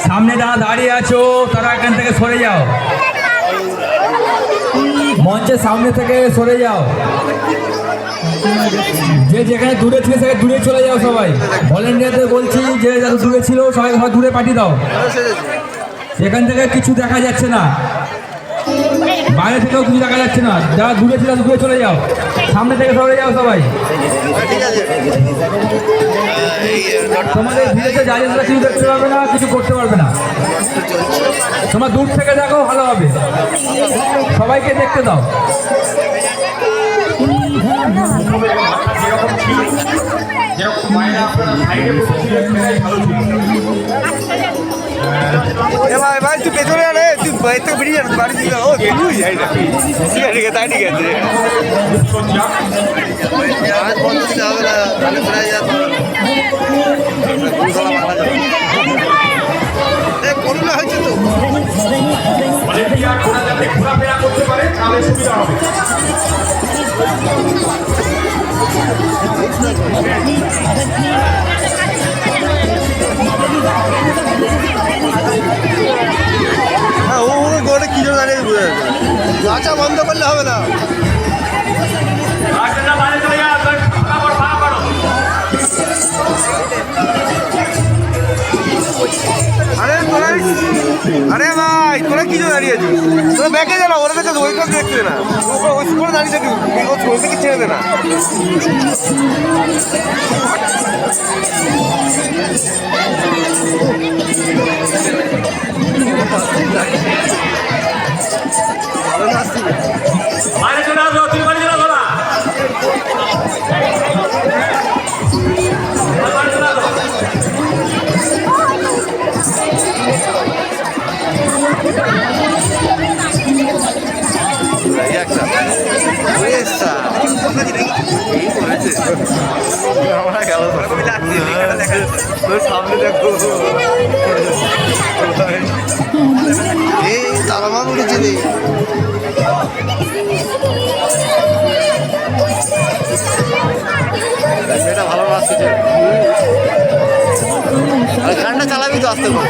সামনে যারা দাঁড়িয়ে আছো তারা এখান থেকে সরে যাও, মঞ্চের সামনে থেকে সরে যাও। যে যেখানে দূরে ছিল সেখানে দূরে চলে যাও সবাই। ভলেন্টিয়ারদের বলছি যে যারা দূরে ছিল সবাই দূরে পাঠিয়ে দাও। এখান থেকে কিছু দেখা যাচ্ছে না, বাইরে থেকেও কিছু দেখা যাচ্ছে না। যারা দূরে ছিল দূরে চলে যাও, সামনে থেকে সরে যাও সবাই। তোমাদের ভিড়েতে জায়গাটা কিছু দেখতে পারবে না, কিছু করতে পারবে না। তোমরা দূর থেকে দেখো, ভালো হবে। সবাইকে দেখতে দাও। ভাই তুই পেছনে আরে, তুই বাইরে থেকে বেরিয়ে যান, বাড়ি দিকে ও তুই যাই না। ঠিক আছে, তাই ঠিক আছে। আজ বন্ধ হবে না, তাহলে প্রায় যাবে। করোনা হয়েছে তো, ঘোরাফেরা করতে পারে, তাহলে সুবিধা হবে। হ্যাঁ ও গোটা কি জন্য দাঁড়িয়ে বুঝে আচ্ছা বন্ধ করলে হবে না। আরে তোরা, আরে ভাই তোরা কি জন্য দাঁড়িয়ে আছিস? তোরা ব্যাকে যা না, ওরা দেখে ওই কাজ দেখছে না, ওই করে দাঁড়িয়ে থাকি, ওই থেকে ছেড়ে দে না। বাইরে চলে আসো, তুমি বাড়ি চলে আসো না। সামনে দেখো এই তারামা বলেছে রে, সেটা ভালো লাগছে। গানটা চালাবি তো আসতে করে।